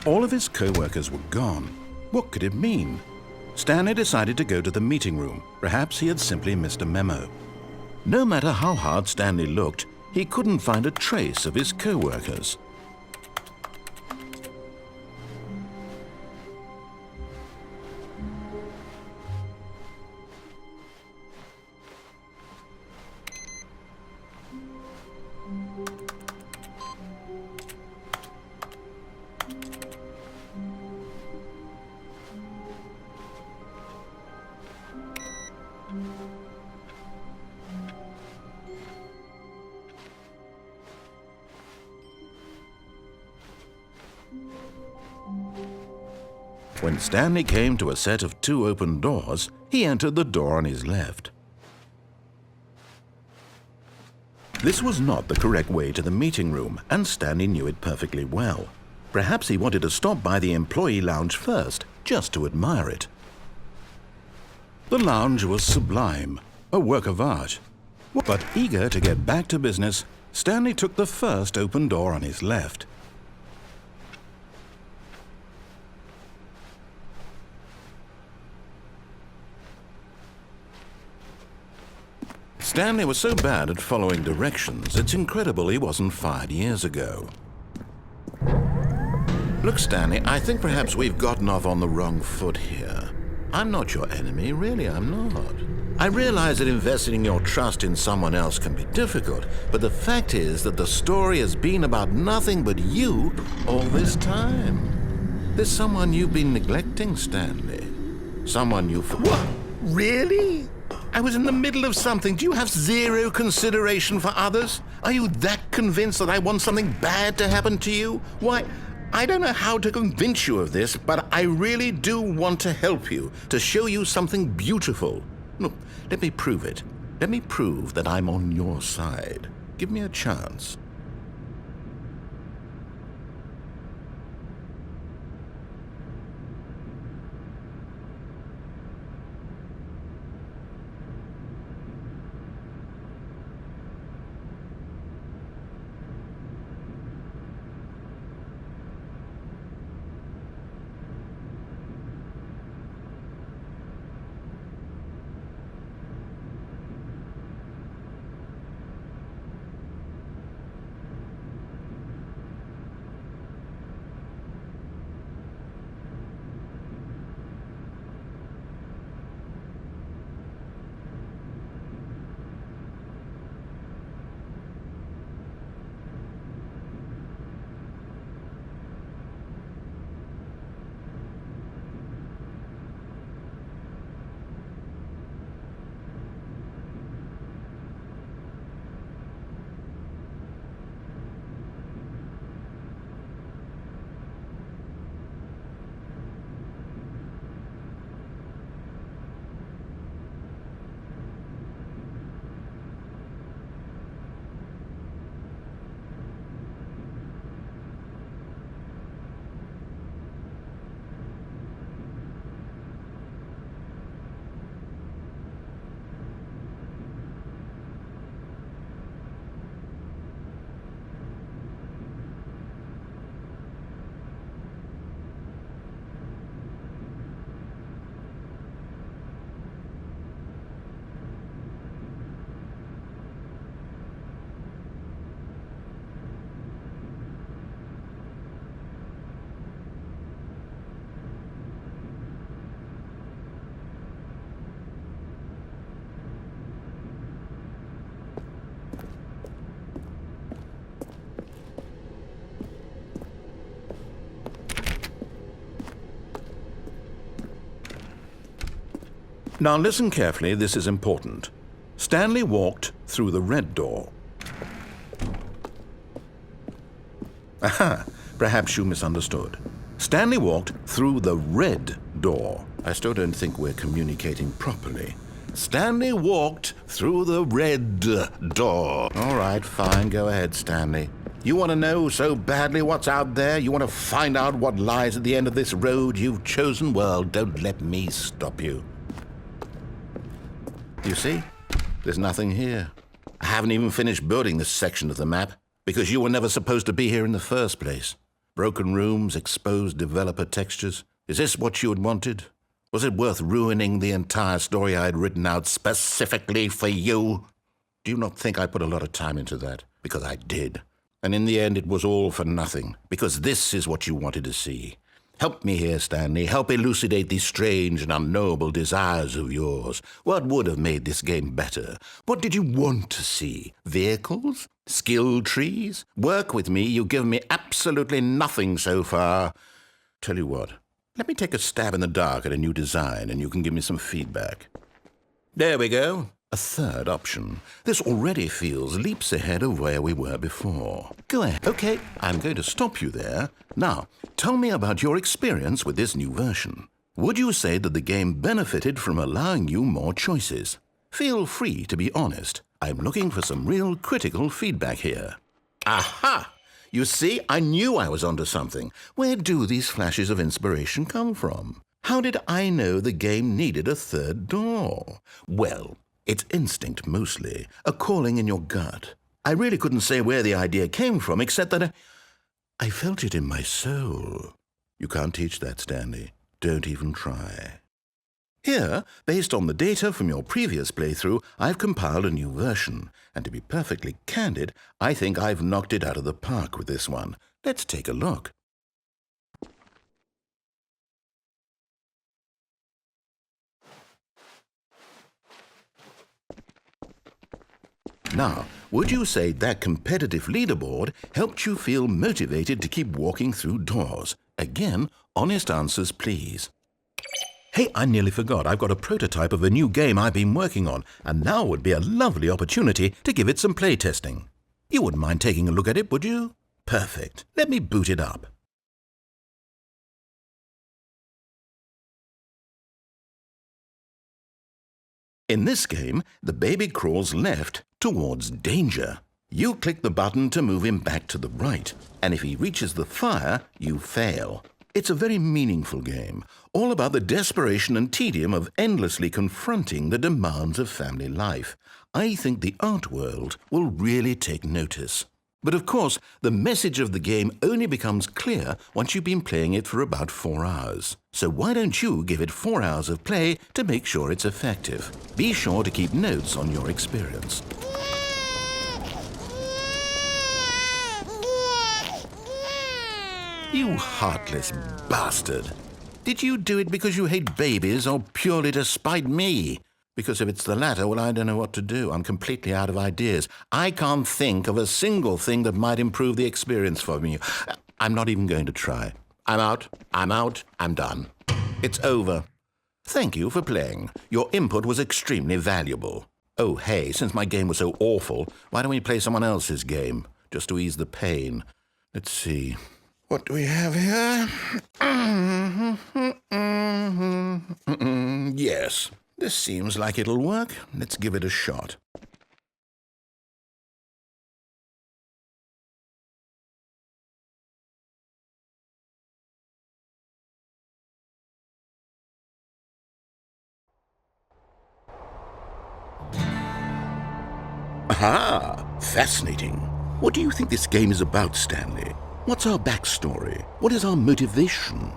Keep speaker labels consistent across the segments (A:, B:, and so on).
A: All of his co-workers were gone. What could it mean? Stanley decided to go to the meeting room. Perhaps he had simply missed a memo. No matter how hard Stanley looked, he couldn't find a trace of his co-workers. When Stanley came to a set of 2 open doors, he entered the door on his left. This was not the correct way to the meeting room, and Stanley knew it perfectly well. Perhaps he wanted to stop by the employee lounge first, just to admire it. The lounge was sublime, a work of art. But eager to get back to business, Stanley took the first open door on his left. Stanley was so bad at following directions, it's incredible he wasn't fired years ago. Look, Stanley, I think perhaps we've gotten off on the wrong foot here. I'm not your enemy, really, I'm not. I realize that investing your trust in someone else can be difficult, but the fact is that the story has been about nothing but you all this time. There's someone you've been neglecting, Stanley. Someone you... What? Really? I was in the middle of something. Do you have zero consideration for others? Are you that convinced that I want something bad to happen to you? Why, I don't know how to convince you of this, but I really do want to help you, to show you something beautiful. Look, let me prove it. Let me prove that I'm on your side. Give me a chance. Now listen carefully, this is important. Stanley walked through the red door. Aha, perhaps you misunderstood. Stanley walked through the red door. I still don't think we're communicating properly. Stanley walked through the red door. All right, fine, go ahead, Stanley. You want to know so badly what's out there? You want to find out what lies at the end of this road you've chosen? Well, don't let me stop you. You see? There's nothing here. I haven't even finished building this section of the map, because you were never supposed to be here in the first place. Broken rooms, exposed developer textures. Is this what you had wanted? Was it worth ruining the entire story I had written out specifically for you? Do you not think I put a lot of time into that? Because I did. And in the end, it was all for nothing, because this is what you wanted to see. Help me here, Stanley. Help elucidate these strange and unknowable desires of yours. What would have made this game better? What did you want to see? Vehicles? Skill trees? Work with me. You've given me absolutely nothing so far. Tell you what, let me take a stab in the dark at a new design, and you can give me some feedback. There we go. A third option. This already feels leaps ahead of where we were before. Go ahead. Okay, I'm going to stop you there. Now, tell me about your experience with this new version. Would you say that the game benefited from allowing you more choices? Feel free to be honest. I'm looking for some real critical feedback here. Aha! You see, I knew I was onto something. Where do these flashes of inspiration come from? How did I know the game needed a third door? Well, it's instinct mostly, a calling in your gut. I really couldn't say where the idea came from, except that I felt it in my soul. You can't teach that, Stanley. Don't even try. Here, based on the data from your previous playthrough, I've compiled a new version. And to be perfectly candid, I think I've knocked it out of the park with this one. Let's take a look. Now, would you say that competitive leaderboard helped you feel motivated to keep walking through doors? Again, honest answers, please. Hey, I nearly forgot. I've got a prototype of a new game I've been working on, and now would be a lovely opportunity to give it some playtesting. You wouldn't mind taking a look at it, would you? Perfect. Let me boot it up. In this game, the baby crawls left towards danger. You click the button to move him back to the right, and if he reaches the fire, you fail. It's a very meaningful game, all about the desperation and tedium of endlessly confronting the demands of family life. I think the art world will really take notice. But of course, the message of the game only becomes clear once you've been playing it for about 4 hours. So why don't you give it 4 hours of play to make sure it's effective? Be sure to keep notes on your experience. You heartless bastard. Did you do it because you hate babies or purely to spite me? Because if it's the latter, well, I don't know what to do. I'm completely out of ideas. I can't think of a single thing that might improve the experience for me. I'm not even going to try. I'm out, I'm done. It's over. Thank you for playing. Your input was extremely valuable. Oh, hey, since my game was so awful, why don't we play someone else's game, just to ease the pain? Let's see. What do we have here? Yes. This seems like it'll work. Let's give it a shot. Aha! Fascinating. What do you think this game is about, Stanley? What's our backstory? What is our motivation?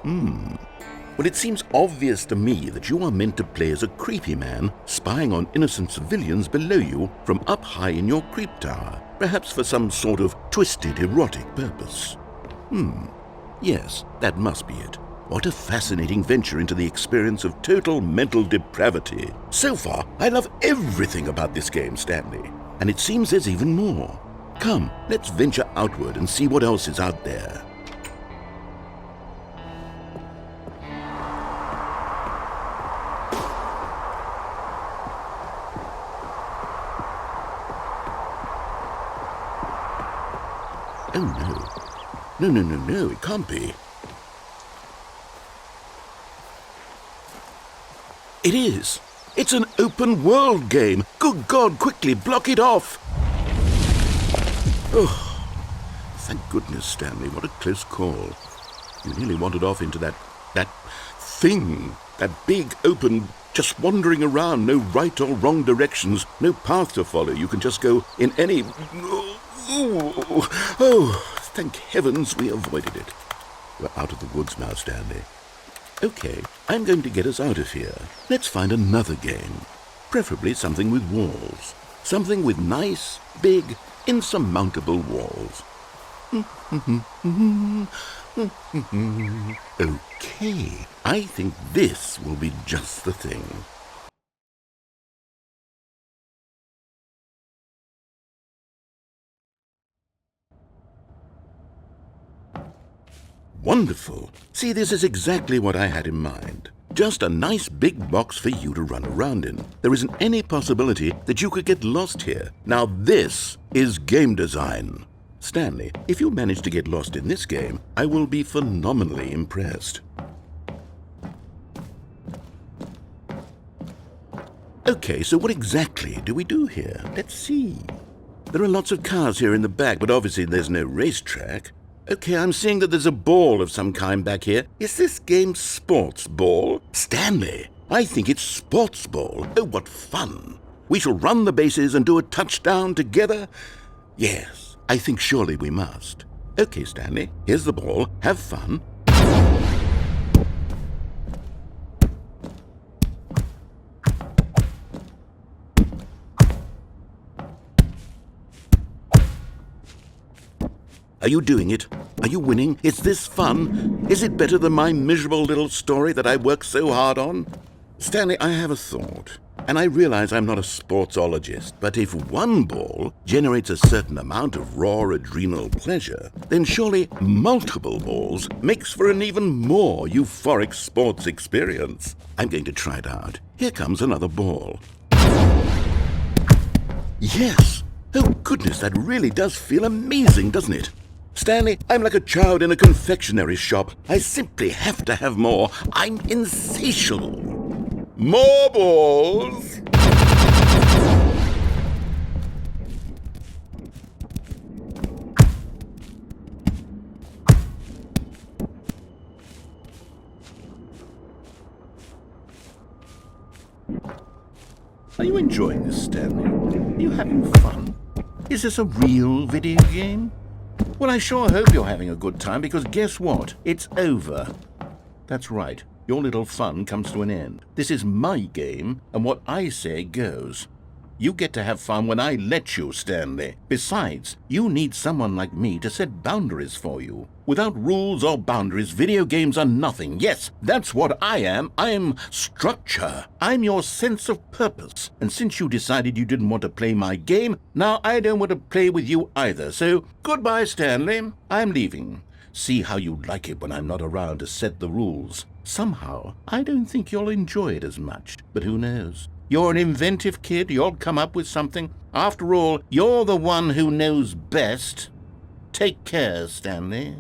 A: Well, it seems obvious to me that you are meant to play as a creepy man spying on innocent civilians below you from up high in your creep tower, perhaps for some sort of twisted erotic purpose. Yes, that must be it. What a fascinating venture into the experience of total mental depravity. So far, I love everything about this game, Stanley. And it seems there's even more. Come, let's venture outward and see what else is out there. Oh, no. No, it can't be. It is. It's an open world game. Good God, quickly block it off. Oh, thank goodness, Stanley. What a close call. You nearly wandered off into that thing. That big, open,
B: just wandering around, no right or wrong directions, no path to follow. You can just go in any... Oh, thank heavens we avoided it. We're out of the woods now, Stanley. Okay, I'm going to get us out of here. Let's find another game. Preferably something with walls. Something with nice, big, insurmountable walls. Okay, I think this will be just the thing. Wonderful. See, this is exactly what I had in mind. Just a nice big box for you to run around in. There isn't any possibility that you could get lost here. Now this is game design. Stanley, if you manage to get lost in this game, I will be phenomenally impressed. Okay, so what exactly do we do here? Let's see. There are lots of cars here in the back, but obviously there's no racetrack. Okay, I'm seeing that there's a ball of some kind back here. Is this game sports ball? Stanley, I think it's sports ball. Oh, what fun. We shall run the bases and do a touchdown together? Yes, I think surely we must. Okay, Stanley, here's the ball. Have fun. Are you doing it? Are you winning? Is this fun? Is it better than my miserable little story that I worked so hard on? Stanley, I have a thought, and I realize I'm not a sportsologist, but if one ball generates a certain amount of raw adrenal pleasure, then surely multiple balls makes for an even more euphoric sports experience. I'm going to try it out. Here comes another ball. Yes! Oh goodness, that really does feel amazing, doesn't it? Stanley, I'm like a child in a confectionery shop. I simply have to have more. I'm insatiable. More balls! Are you enjoying this, Stanley? Are you having fun? Is this a real video game? Well, I sure hope you're having a good time, because guess what? It's over. That's right. Your little fun comes to an end. This is my game, and what I say goes. You get to have fun when I let you, Stanley. Besides, you need someone like me to set boundaries for you. Without rules or boundaries, video games are nothing. Yes, that's what I am. I'm structure. I'm your sense of purpose. And since you decided you didn't want to play my game, now I don't want to play with you either. So, goodbye, Stanley. I'm leaving. See how you like it when I'm not around to set the rules. Somehow, I don't think you'll enjoy it as much. But who knows? You're an inventive kid. You'll come up with something. After all, you're the one who knows best. Take care, Stanley.